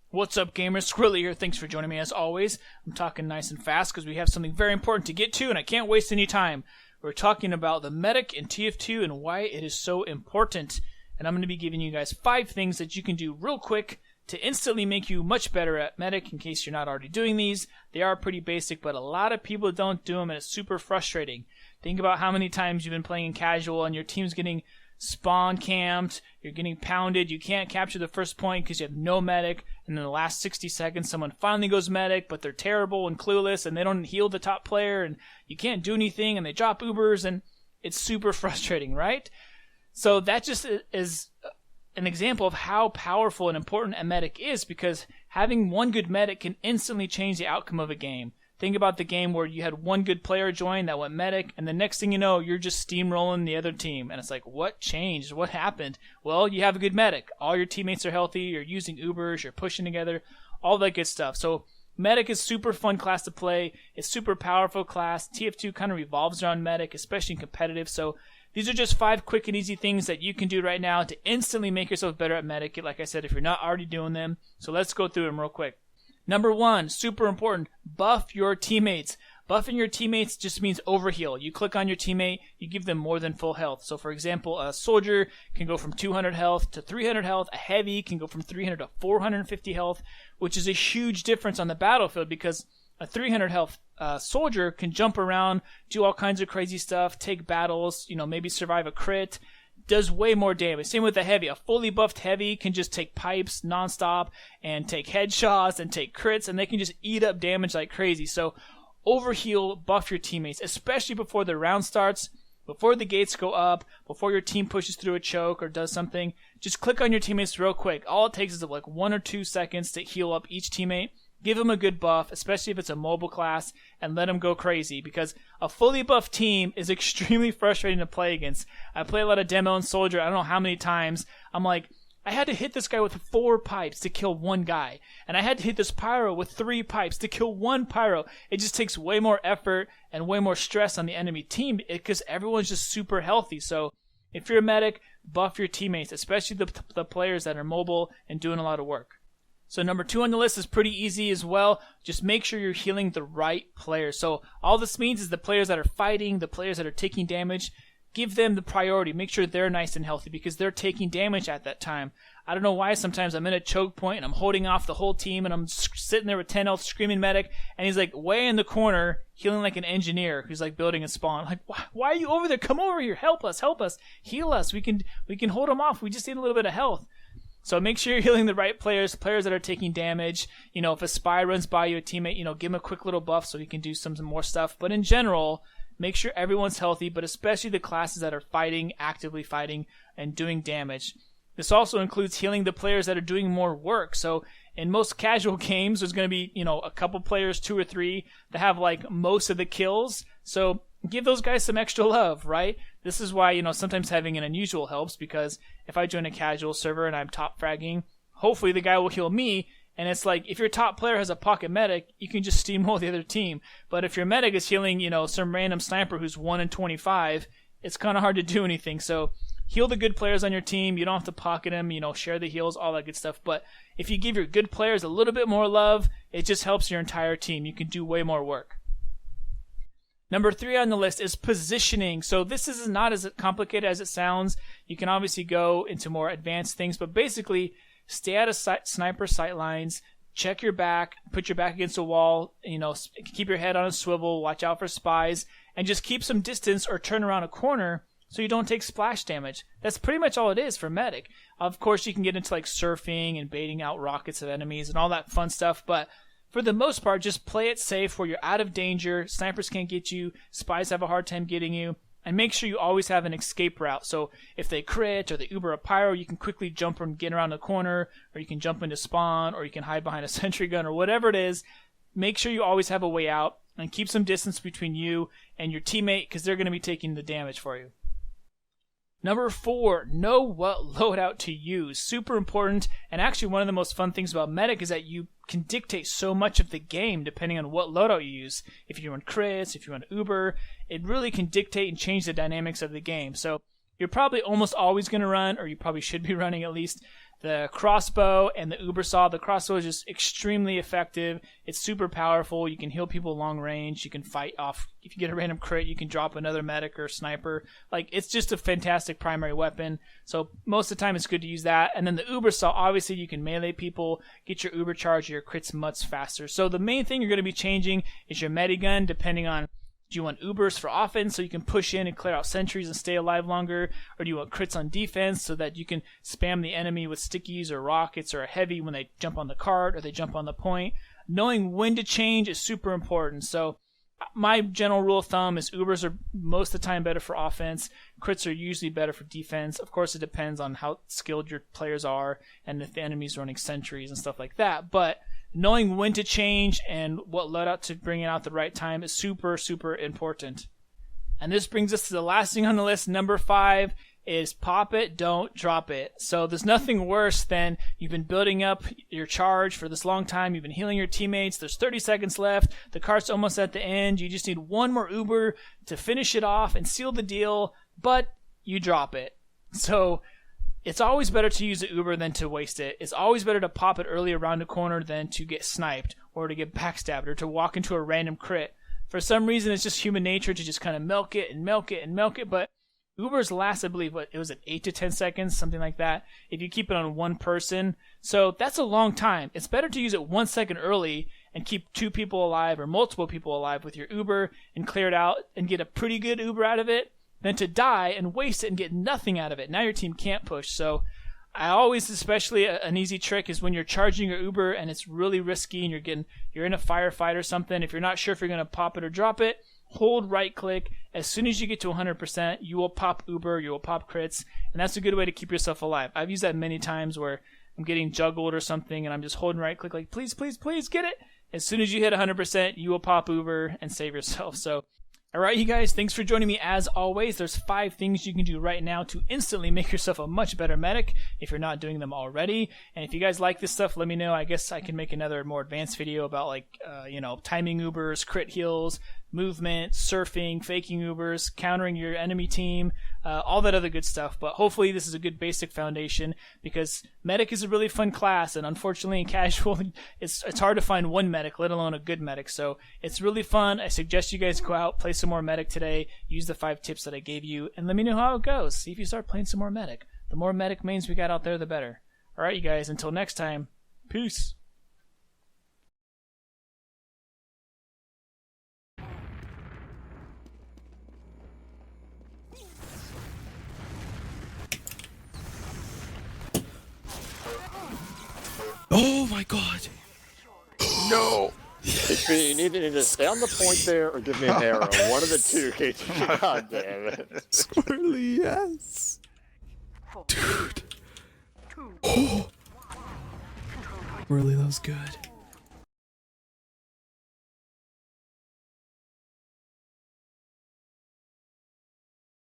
What's up, gamers? Squirrely here. Thanks for joining me as always. I'm talking nice and fast because we have something very important to get to and I can't waste any time. We're talking about the medic in TF2 and why it is so important. And I'm going to be giving you guys 5 things that you can do real quick to instantly make you much better at medic in case you're not already doing these. They are pretty basic, but a lot of people don't do them and it's super frustrating. Think about how many times you've been playing in casual and your team's getting spawn camped, you're getting pounded, you can't capture the first point because you have no medic, and in the last 60 seconds someone finally goes medic, but they're terrible and clueless and they don't heal the top player and you can't do anything and they drop Ubers and it's super frustrating, right? So that just is an example of how powerful and important a medic is, because having one good medic can instantly change the outcome of a game. Think about the game where you had one good player join that went medic, and the next thing you know, you're just steamrolling the other team. And it's like, what changed? What happened? Well, you have a good medic. All your teammates are healthy. You're using Ubers. You're pushing together. All that good stuff. So medic is super fun class to play. It's super powerful class. TF2 kind of revolves around medic, especially in competitive. So these are just 5 quick and easy things that you can do right now to instantly make yourself better at medic. Like I said, if you're not already doing them. So let's go through them real quick. Number 1, super important, buff your teammates. Buffing your teammates just means overheal. You click on your teammate, you give them more than full health. So for example, a soldier can go from 200 health to 300 health. A heavy can go from 300 to 450 health, which is a huge difference on the battlefield because a 300 health soldier can jump around, do all kinds of crazy stuff, take battles, maybe survive a crit. Does way more damage. Same with the heavy. A fully buffed heavy can just take pipes nonstop and take headshots and take crits, and they can just eat up damage like crazy. So overheal, buff your teammates, especially before the round starts, before the gates go up, before your team pushes through a choke or does something. Just click on your teammates real quick. All it takes is like 1 or 2 seconds to heal up each teammate. Give them a good buff, especially if it's a mobile class, and let them go crazy, because a fully buffed team is extremely frustrating to play against. I play a lot of demo and soldier. I don't know how many times I'm like, I had to hit this guy with 4 pipes to kill 1 guy, and I had to hit this pyro with 3 pipes to kill 1 pyro. It just takes way more effort and way more stress on the enemy team because everyone's just super healthy. So if you're a medic, buff your teammates, especially the players that are mobile and doing a lot of work. So number 2 on the list is pretty easy as well. Just make sure you're healing the right players. So all this means is the players that are fighting, the players that are taking damage, give them the priority. Make sure they're nice and healthy because they're taking damage at that time. I don't know why sometimes I'm in a choke point and I'm holding off the whole team and I'm sitting there with 10 health screaming medic and he's like way in the corner healing like an engineer who's like building a spawn. I'm like, why are you over there? Come over here. Help us. Heal us. We can hold them off. We just need a little bit of health. So make sure you're healing the right players that are taking damage. If a spy runs by you, a teammate, give him a quick little buff so he can do some more stuff. But in general, make sure everyone's healthy, but especially the classes that are fighting, actively fighting, and doing damage. This also includes healing the players that are doing more work. So in most casual games, there's going to be, a couple players, 2 or 3, that have like most of the kills. So give those guys some extra love, right? This is why, sometimes having an unusual helps, because if I join a casual server and I'm top fragging, hopefully the guy will heal me. And it's like, if your top player has a pocket medic, you can just steamroll the other team. But if your medic is healing, some random sniper who's 1 in 25, it's kind of hard to do anything. So heal the good players on your team. You don't have to pocket them, share the heals, all that good stuff. But if you give your good players a little bit more love, it just helps your entire team. You can do way more work. Number 3 on the list is positioning. So this is not as complicated as it sounds. You can obviously go into more advanced things, but basically stay out of sniper sight lines, check your back, put your back against a wall, keep your head on a swivel, watch out for spies, and just keep some distance or turn around a corner so you don't take splash damage. That's pretty much all it is for medic. Of course, you can get into like surfing and baiting out rockets of enemies and all that fun stuff, but for the most part, just play it safe where you're out of danger, snipers can't get you, spies have a hard time getting you, and make sure you always have an escape route. So if they crit or they Uber a pyro, you can quickly jump and get around the corner, or you can jump into spawn, or you can hide behind a sentry gun, or whatever it is. Make sure you always have a way out, and keep some distance between you and your teammate, because they're going to be taking the damage for you. Number 4, know what loadout to use. Super important, and actually one of the most fun things about medic is that you can dictate so much of the game depending on what loadout you use. If you run crits, if you run Uber, it really can dictate and change the dynamics of the game. So you're probably almost always going to run, or you probably should be running at least, the crossbow and the uber saw. The crossbow is just extremely effective. It's super powerful. You can heal people long range. You can fight off. If you get a random crit, you can drop another medic or sniper. Like, it's just a fantastic primary weapon. So most of the time it's good to use that. And then the uber saw, obviously you can melee people, get your uber charge, your crits much faster. So the main thing you're going to be changing is your medigun, depending on, do you want ubers for offense so you can push in and clear out sentries and stay alive longer? Or do you want crits on defense so that you can spam the enemy with stickies or rockets or a heavy when they jump on the cart or they jump on the point? Knowing when to change is super important. So my general rule of thumb is ubers are most of the time better for offense. Crits are usually better for defense. Of course, it depends on how skilled your players are and if the enemy's running sentries and stuff like that. But knowing when to change and what loadout to bring out at the right time is super, super important. And this brings us to the last thing on the list. Number 5 is pop it, don't drop it. So there's nothing worse than you've been building up your charge for this long time. You've been healing your teammates. There's 30 seconds left. The cart's almost at the end. You just need one more uber to finish it off and seal the deal, but you drop it. So it's always better to use the uber than to waste it. It's always better to pop it early around the corner than to get sniped or to get backstabbed or to walk into a random crit. For some reason, it's just human nature to just kind of milk it and milk it and milk it, but ubers last, I believe, it was at 8 to 10 seconds, something like that, if you keep it on one person. So that's a long time. It's better to use it 1 second early and keep 2 people alive or multiple people alive with your uber and clear it out and get a pretty good uber out of it than to die and waste it and get nothing out of it. Now your team can't push. So I always, especially an easy trick is when you're charging your uber and it's really risky and you're in a firefight or something. If you're not sure if you're going to pop it or drop it, hold right click. As soon as you get to 100%, you will pop uber, you will pop crits, and that's a good way to keep yourself alive. I've used that many times where I'm getting juggled or something and I'm just holding right click like, please, please, please get it. As soon as you hit 100%, you will pop uber and save yourself. So alright, you guys, thanks for joining me as always. There's 5 things you can do right now to instantly make yourself a much better medic if you're not doing them already. And if you guys like this stuff, let me know. I guess I can make another more advanced video about timing ubers, crit heals, movement, surfing, faking ubers, countering your enemy team, all that other good stuff. But hopefully this is a good basic foundation because medic is a really fun class, and unfortunately in casual it's hard to find one medic, let alone a good medic. So it's really fun. I suggest you guys go out, play some more medic today, use the 5 tips that I gave you, and let me know how it goes. See if you start playing some more medic. The more medic mains we got out there, the better. Alright, you guys, until next time, peace. Oh my god! No! You need to either stay on the point there or give me an arrow. One of the two. God damn it. Squirrely, yes! Dude! Oh! Really, that was good.